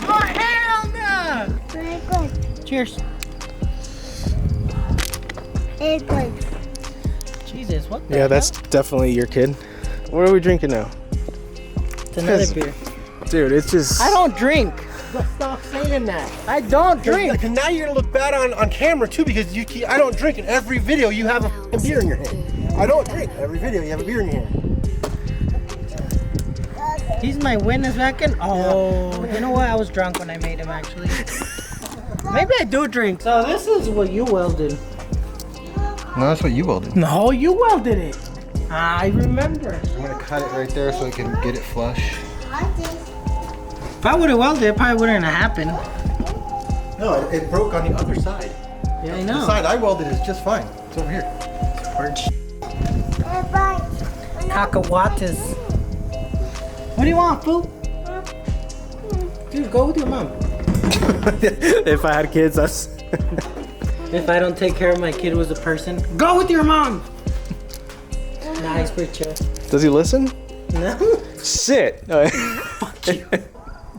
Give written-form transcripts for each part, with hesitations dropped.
Oh, hell no! Very good. Cheers. Very good. Jesus, what the Yeah, hell? that's definitely your kid. What are we drinking now? It's another beer. Dude, it's just... I don't drink. Stop saying that. I don't drink. Because now you're gonna look bad on camera too, because I don't drink. In every video you have a f***ing beer in your hand. I don't drink. Every video you have a beer in your hand. He's my witness back in. Oh, you know what? I was drunk when I made him actually. Maybe I do drink. So this is what you welded. No, that's what you welded. No, you welded it. I remember. I'm gonna cut it right there so I can get it flush. If I would have welded it, probably wouldn't have happened. No, it broke on the other side. Yeah, I The know. side I welded is just fine. It's over here. Cacahuates. What do you want, fool? Dude, go with your mom. If I had kids, that's... If I don't take care of my kid was a person, go with your mom. Nice, pretty chill. Does he listen? No. Shit. Fuck you.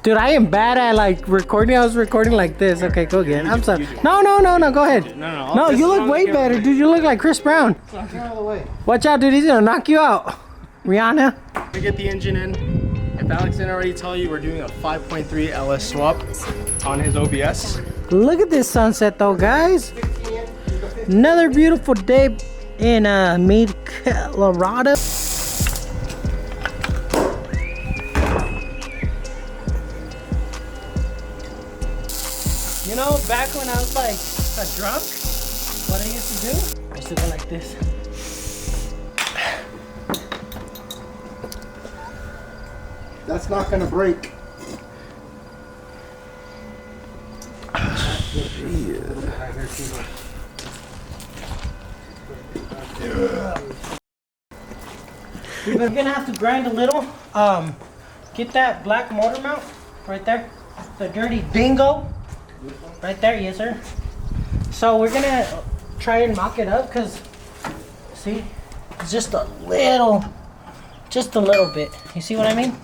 Dude, I am bad at like recording. I was recording like this. Okay, go again. I'm sorry. No, go ahead. No, you look way better, dude. You look like Chris Brown. Get out of the way. Watch out, dude. He's gonna knock you out. Rihanna. We get the engine in. If Alex didn't already tell you, we're doing a 5.3 LS swap on his OBS. Look at this sunset though, guys. Another beautiful day in Meade, Colorado. You know, back when I was like drunk, what I used to do? I used to go like this. That's not gonna break. We're gonna have to grind a little. Get that black motor mount right there. The dirty dingo. Right there, yes sir. So we're gonna try and mock it up because, see, it's just a little bit. You see what I mean?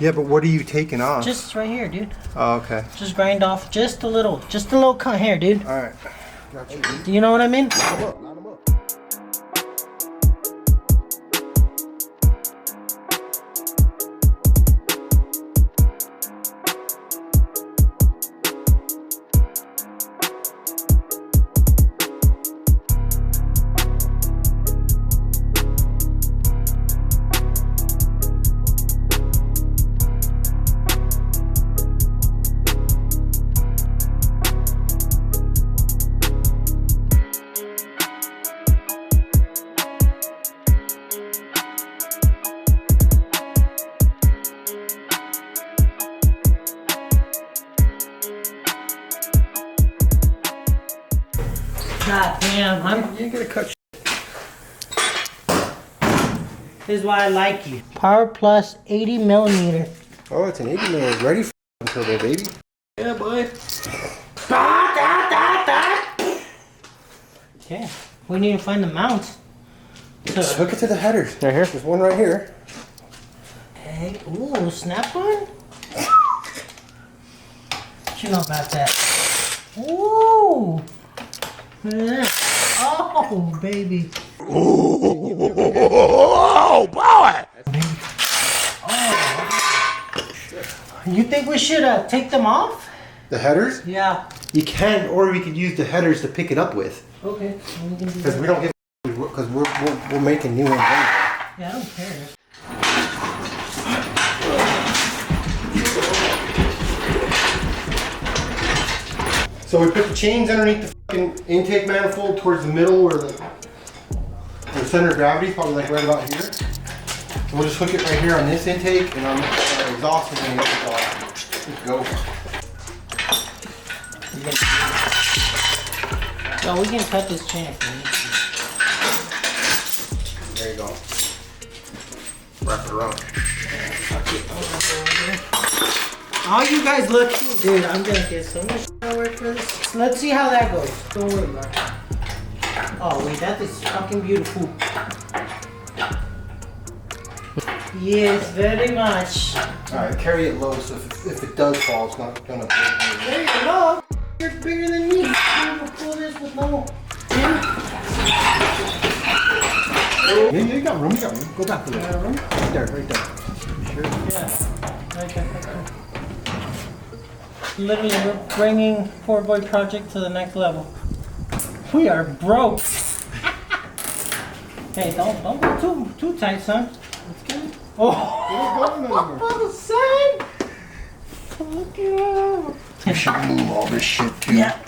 Yeah, but what are you taking off? Just right here, dude. Oh, okay. Just grind off just a little cut here, dude. All right. Got you. Do you know what I mean? Line 'em up, line 'em up. God damn, You ain't gonna cut. this is why I like you. Power Plus 80 millimeter. Oh, it's an 80 mm. Ready for turbo, baby. Yeah, boy. Okay, we need to find the mounts. Just hook it to the headers. Right here? There's one right here. Hey, ooh, snap on? What you know about that? Ooh! Look at that. Oh, baby. Oh, boy! You think we should take them off? The headers? Yeah. You can, or we could use the headers to pick it up with. Okay, we can do Because that. we don't give, because we're making new ones anyway. Yeah, I don't care. So we put the chains underneath the fucking intake manifold towards the middle where the center of gravity is probably like right about here. So we'll just hook it right here on this intake and on the exhaust is going to get off. Let's go. So we can cut this chain if we need to. There you go. Wrap it around. Oh, you guys look. Dude, I'm gonna get so much work for this. Let's see how that goes. Don't worry about it. Oh, wait, that is fucking beautiful. Yes, very much. Alright, carry it low so if it does fall, it's not gonna break. There you go. You're bigger than me. You can pull this with no. Yeah, you got room, Go back a little. Yeah, room? Right there. Sure. Yeah. Right there. Literally, we're bringing Poor Boy Project to the next level. We are broke. Hey, don't go too tight, son. Let's get it. Oh, son! Fuck you. You should move all this shit too. Yeah,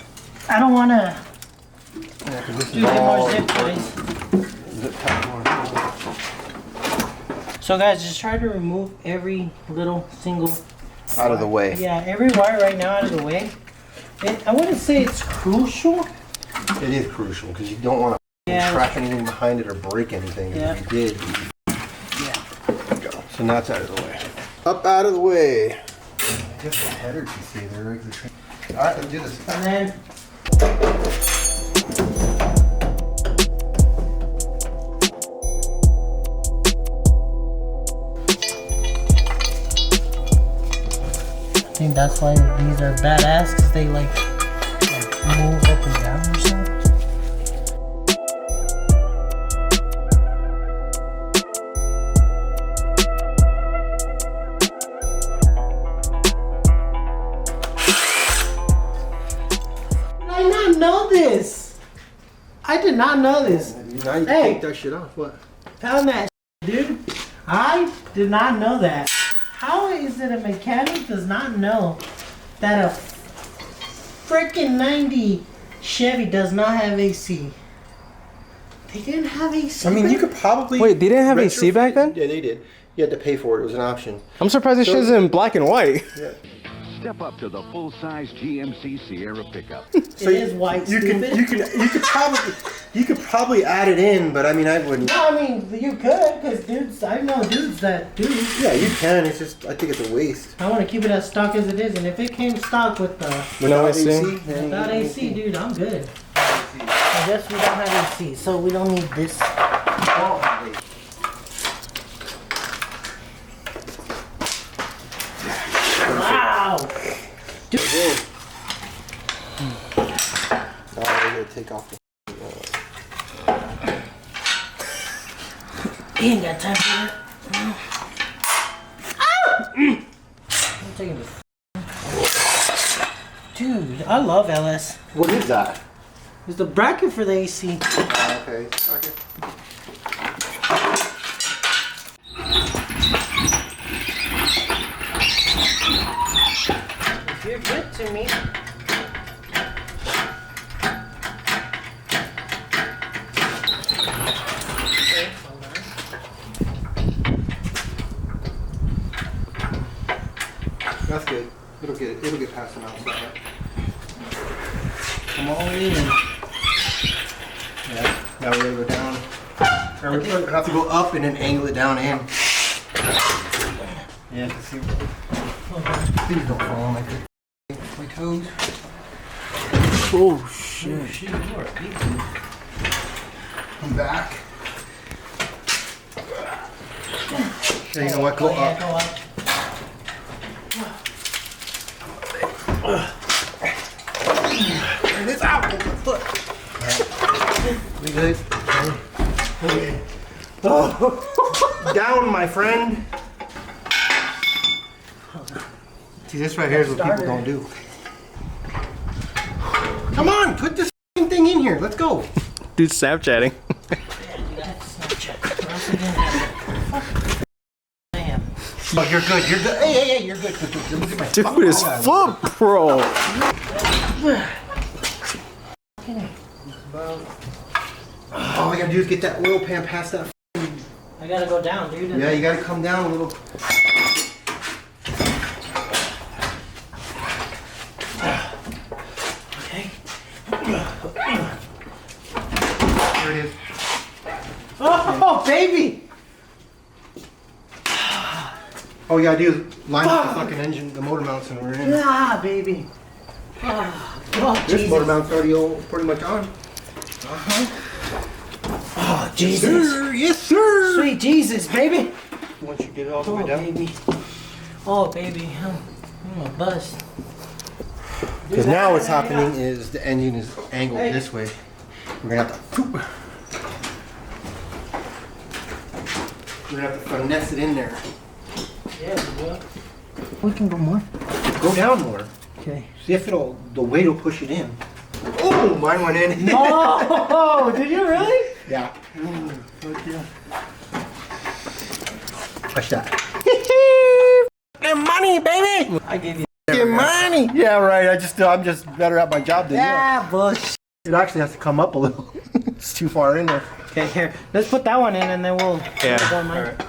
I don't wanna Yeah, 'cause this do is any all more zip ties. zip tie more. So guys, just try to remove every little single. Out of the way. Yeah, every wire right now out of the way. I wouldn't say it's crucial. It is crucial because you don't want to track anything behind it or break anything. Yeah. If you did. Yeah. There you go. So now it's out of the way. Up out of the way. Just the headers you see, they're regular train. Alright, let's do this. And then I think that's why these are badass, because they like move up and down or something. I did not know this. I did not know this. Now you can Hey. take that shit off. What? Found that dude. I did not know that. How is it a mechanic does not know that a freaking 90 Chevy does not have AC? They didn't have AC. I mean, you could probably. Wait, they didn't have AC back then? Yeah, they did. You had to pay for it. It was an option. I'm surprised this shit's in black and white. Yeah. Step up to the full-size GMC Sierra pickup. It is white, You stupid. you could probably add it in, but I mean, I wouldn't. No, I mean, you could, because dudes, I know dudes that do. Yeah, you can. It's just, I think it's a waste. I want to keep it as stock as it is, and if it came stock with the No AC? then without you- AC, dude, I'm good. I guess we don't have AC, so we don't need this. Wow! Now we're gonna take off the. He ain't got time for that. I'm taking this. Dude, I love LS. What is that? It's the bracket for the AC. Okay. If you're good to me. Okay, hold on. That's good. It'll get past the outside. Come on in. Yeah. Now we're gonna go down. Or we're gonna have to go up and then angle it down in. Yeah, to see. Please don't fall on my toes. Oh shit. Shit, you are beating. Come back. Okay, you know what? Go Yeah, up. go up. Turn this out. Hold my foot. We good? Okay. Oh. Down, my friend. See, this right here is what people don't do. Come on, put this f***ing thing in here. Let's go. Dude, Snapchatting. Damn. Oh, you're good. You're good. Hey, you're good. Good. Look at my Dude, his foot, bro. All I gotta do is get that oil pan past that. I gotta go down, dude. Yeah, you gotta come down a little. Okay. There it is. Oh, baby! All you gotta do is line up the fucking engine, the motor mounts, and we're in. Ah, baby. Oh, This Jesus. motor mount's already all pretty much on. Oh, Jesus. Yes, sir. Sweet Jesus, baby. Once you get it all the Oh, way down. baby. Oh, baby, I'm a bust. Because now what's happening is the engine is angled this way. We're gonna have to finesse it in there. Yeah, we will. We can go more. Go down more. Okay. See if the weight will push it in. Oh, mine went in. No! Did you really? Yeah. Push that. Get money, baby. I gave you. Get money. Yeah, right. I'm just better at my job than you are. Yeah, bullshit. It actually has to come up a little. It's too far in there. Okay, here. Let's put that one in and then we'll. Yeah. We'll go on mine. Right.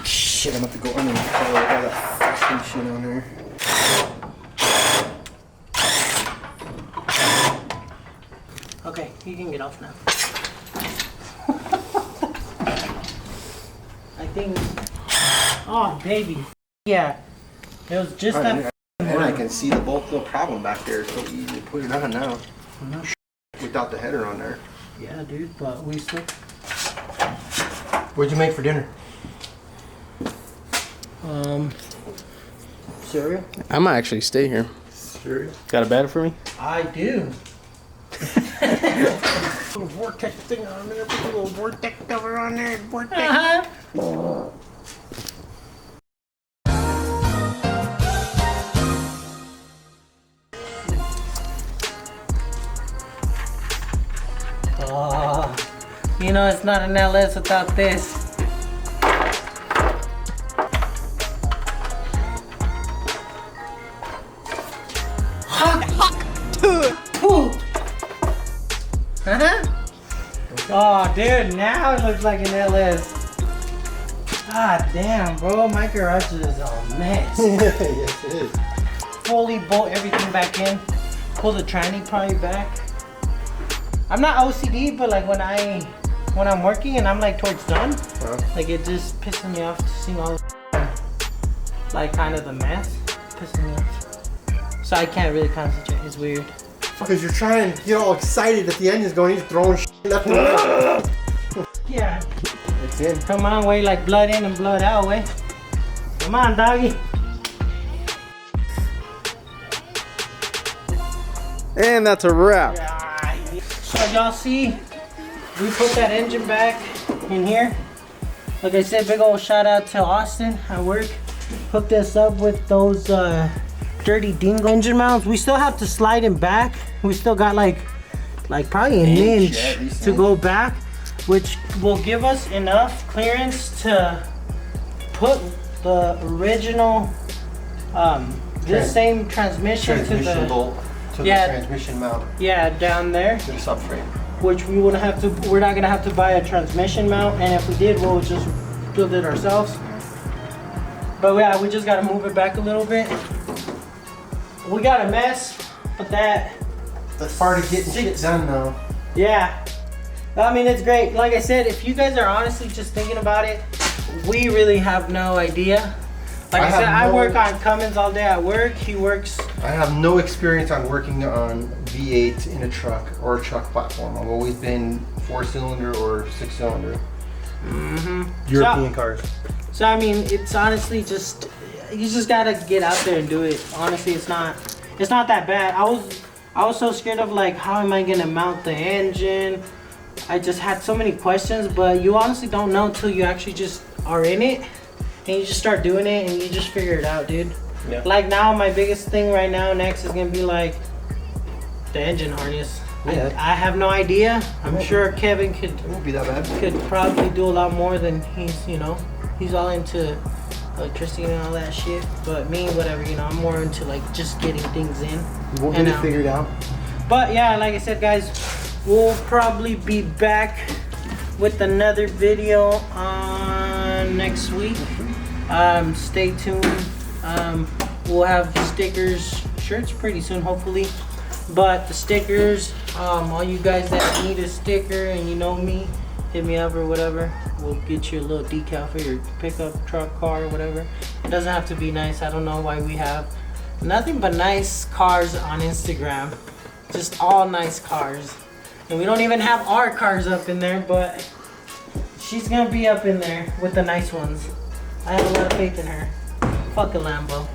Shit, I'm about to go under the collar. I got that fucking shit on there. Okay, you can get off now. I think. Oh, baby. Yeah. It was just that. And I can see the bolt, no problem back there. So easy to put it on now. Without the header on there. Yeah, dude, but we still. What'd you make for dinner? Cereal? I might actually stay here. Cereal? Got a bed for me? I do. Little vortex thing on there. Put a little vortex cover on there. Vortex. Oh, you know it's not an LS without this. Oh, dude, now it looks like an LS. God damn, bro, my garage is a mess. Yes, it is. Fully bolt everything back in. Pull the tranny probably back. I'm not OCD, but like when I'm working and I'm like towards done, like it just pisses me off to see all like kind of the mess. Pisses me off. So I can't really concentrate. It's weird. Because you're trying to get all excited that the engine's going, you're throwing shit left and right. Yeah. It's in. Come on, way like blood in and blood out, way. Come on, doggy. And that's a wrap. So y'all see, we put that engine back in here. Like I said, big old shout out to Austin at work. Hooked us up with those dirty dingo engine mounts. We still have to slide them back. We still got like probably an inch to go back, which will give us enough clearance to put the original this same transmission to the bolt to the transmission mount. Yeah, down there. To the subframe. Which we wouldn't have to. We're not gonna have to buy a transmission mount, and if we did, we'll just build it ourselves. But yeah, we just gotta move it back a little bit. We got a mess, but that's part of getting shit done though. Yeah. I mean, it's great. Like I said, if you guys are honestly just thinking about it, we really have no idea. Like I said, I work on Cummins all day at work. He works. I have no experience on working on V8 in a truck or a truck platform. I've always been 4-cylinder or 6-cylinder. European cars. So I mean, it's honestly just, you just gotta get out there and do it. Honestly, it's not that bad. I was so scared of like, how am I gonna mount the engine? I just had so many questions, but you honestly don't know until you actually just are in it and you just start doing it and you just figure it out, dude. Yeah. Like now, my biggest thing right now next is gonna be like the engine harness. Yeah. I have no idea. I'm sure Kevin could probably do a lot more than he's all into electricity and all that shit. But me, whatever, I'm more into like just getting things in. We'll get it figured out. But yeah, like I said, guys, we'll probably be back with another video on next week. Stay tuned. We'll have stickers, shirts pretty soon, hopefully. But the stickers, all you guys that need a sticker and you know me, hit me up or whatever. We'll get you a little decal for your pickup truck, car, or whatever. It doesn't have to be nice. I don't know why we have nothing but nice cars on Instagram. Just all nice cars. And we don't even have our cars up in there, but she's gonna be up in there with the nice ones. I have a lot of faith in her. Fuck a Lambo.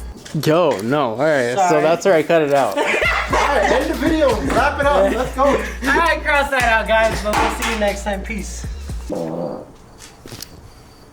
Yo, no. All right, so Sorry. that's where I cut it out. Alright, end the video. Wrap it up. Let's go. Alright, cross that out, guys. But we'll see you next time. Peace.